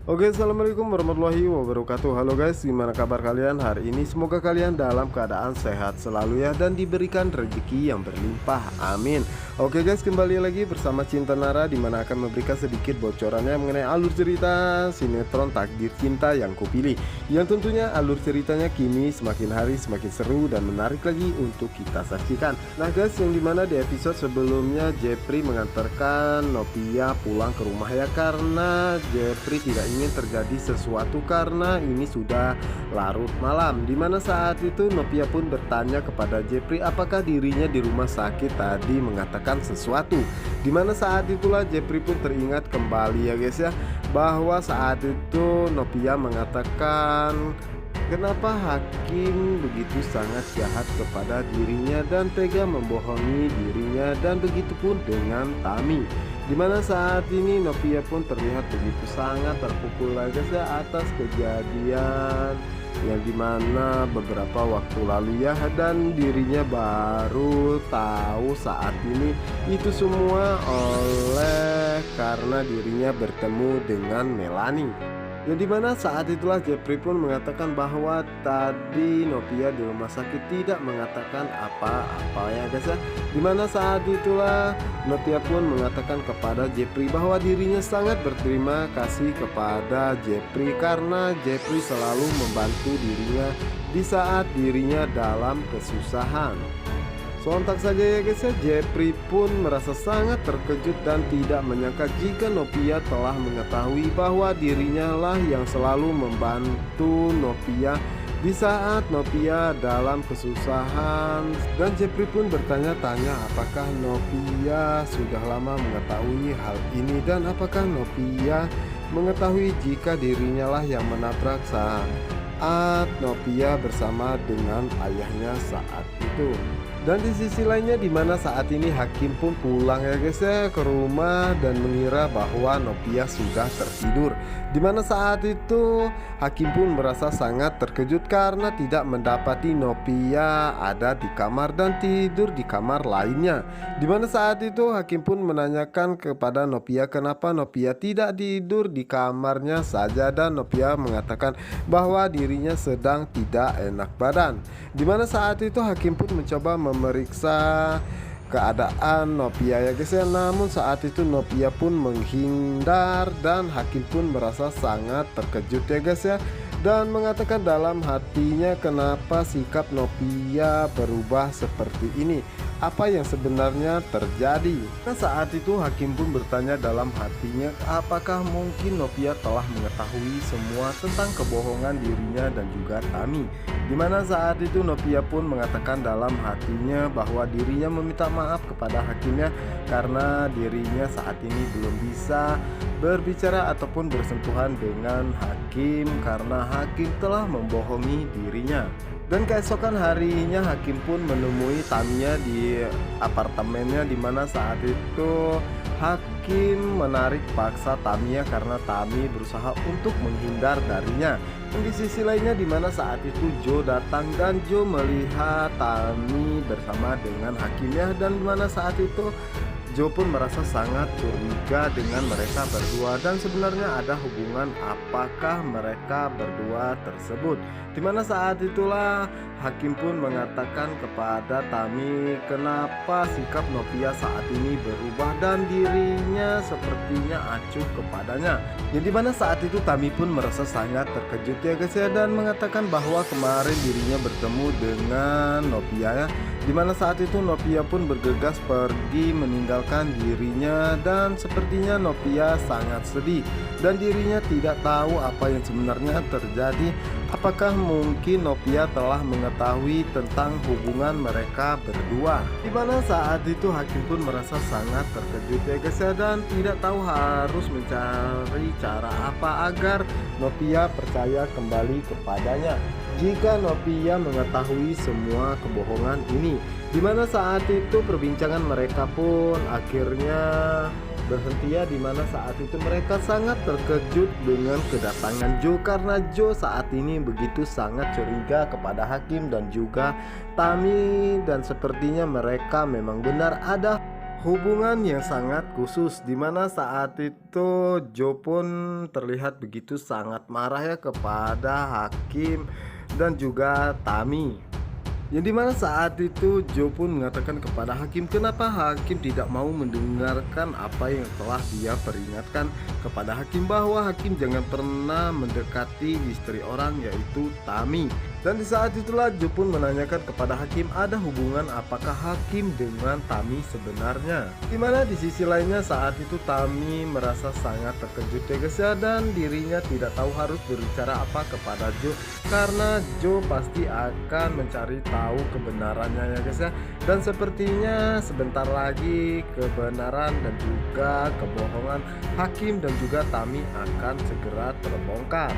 Oke, assalamualaikum warahmatullahi wabarakatuh. Halo guys, gimana kabar kalian hari ini? Semoga kalian dalam keadaan sehat selalu ya, dan diberikan rezeki yang berlimpah, amin. Oke guys, kembali lagi bersama Cinta Nara, dimana akan memberikan sedikit bocorannya mengenai alur cerita sinetron Takdir Cinta yang kupilih, yang tentunya alur ceritanya kini semakin hari semakin seru dan menarik lagi untuk kita saksikan. Nah guys, yang dimana di episode sebelumnya Jepri mengantarkan Novia pulang ke rumah ya, karena Jepri tidak ingin terjadi sesuatu karena ini sudah larut malam. Dimana saat itu Novia pun bertanya kepada Jepri apakah dirinya di rumah sakit tadi mengatakan sesuatu. Dimana saat itulah Jepri pun teringat kembali ya guys ya, bahwa saat itu Novia mengatakan kenapa hakim begitu sangat jahat kepada dirinya dan tega membohongi dirinya, dan begitu pun dengan Tami. Dimana saat ini Novia pun terlihat begitu sangat terpukul lagi ya atas kejadian yang dimana beberapa waktu lalu ya, dan dirinya baru tahu saat ini itu semua oleh karena dirinya bertemu dengan Melanie. Yang dimana saat itulah Jepri pun mengatakan bahwa tadi Novia di rumah sakit tidak mengatakan apa-apa ya guys ya. Dimana saat itulah Novia pun mengatakan kepada Jepri bahwa dirinya sangat berterima kasih kepada Jepri karena Jepri selalu membantu dirinya di saat dirinya dalam kesusahan. Sontak saja ya guys ya, Jepri pun merasa sangat terkejut dan tidak menyangka jika Novia telah mengetahui bahwa dirinya lah yang selalu membantu Novia di saat Novia dalam kesusahan. Dan Jepri pun bertanya-tanya apakah Novia sudah lama mengetahui hal ini, dan apakah Novia mengetahui jika dirinya lah yang menabrak saat Novia bersama dengan ayahnya saat itu. Dan di sisi lainnya dimana saat ini Hakim pun pulang ya guys ya ke rumah dan mengira bahwa Novia sudah tertidur. Dimana saat itu Hakim pun merasa sangat terkejut karena tidak mendapati Novia ada di kamar dan tidur di kamar lainnya. Dimana saat itu Hakim pun menanyakan kepada Novia kenapa Novia tidak tidur di kamarnya saja, dan Novia mengatakan bahwa dirinya sedang tidak enak badan. Dimana saat itu Hakim pun mencoba memeriksa keadaan Novia ya guys ya, namun saat itu Novia pun menghindar dan Hakim pun merasa sangat terkejut ya guys ya, dan mengatakan dalam hatinya kenapa sikap Novia berubah seperti ini, apa yang sebenarnya terjadi. Nah saat itu Hakim pun bertanya dalam hatinya apakah mungkin Novia telah mengetahui semua tentang kebohongan dirinya dan juga Tami. Dimana saat itu Novia pun mengatakan dalam hatinya bahwa dirinya meminta maaf kepada Hakimnya karena dirinya saat ini belum bisa berbicara ataupun bersentuhan dengan Hakim karena Hakim telah membohongi dirinya. Dan keesokan harinya Hakim pun menemui Tamiya di apartemennya, dimana saat itu Hakim menarik paksa Tamiya karena Tami berusaha untuk menghindar darinya. Dan di sisi lainnya dimana saat itu Joe datang dan Joe melihat Tami bersama dengan Hakimnya, dan dimana saat itu Joe pun merasa sangat curiga dengan mereka berdua, dan sebenarnya ada hubungan apakah mereka berdua tersebut. Dimana saat itulah Hakim pun mengatakan kepada Tami kenapa sikap Novia saat ini berubah dan dirinya sepertinya acuh kepadanya. Yang dimana saat itu Tami pun merasa sangat terkejut ya guys ya, dan mengatakan bahwa kemarin dirinya bertemu dengan Novia ya. Dimana saat itu Novia pun bergegas pergi meninggalkan dirinya, dan sepertinya Novia sangat sedih dan dirinya tidak tahu apa yang sebenarnya terjadi. Apakah mungkin Novia telah mengetahui tentang hubungan mereka berdua? Dimana saat itu Hakim pun merasa sangat terkejut ya guys ya, dan tidak tahu harus mencari cara apa agar Novia percaya kembali kepadanya jika Novia mengetahui semua kebohongan ini. Dimana saat itu perbincangan mereka pun akhirnya berhenti ya, dimana saat itu mereka sangat terkejut dengan kedatangan Joe karena Joe saat ini begitu sangat curiga kepada Hakim dan juga Tami, dan sepertinya mereka memang benar ada hubungan yang sangat khusus di mana saat itu Joe pun terlihat begitu sangat marah ya kepada Hakim dan juga Tami. Yang dimana saat itu Joe pun mengatakan kepada Hakim kenapa Hakim tidak mau mendengarkan apa yang telah dia peringatkan kepada Hakim bahwa Hakim jangan pernah mendekati istri orang yaitu Tami. Dan di saat itulah Joe pun menanyakan kepada Hakim ada hubungan apakah Hakim dengan Tami sebenarnya. Dimana di sisi lainnya saat itu Tami merasa sangat terkejut ya guys ya, dan dirinya tidak tahu harus berbicara apa kepada Joe karena Joe pasti akan mencari tahu kebenarannya ya guys ya. Dan sepertinya sebentar lagi kebenaran dan juga kebohongan Hakim dan juga Tami akan segera terbongkar.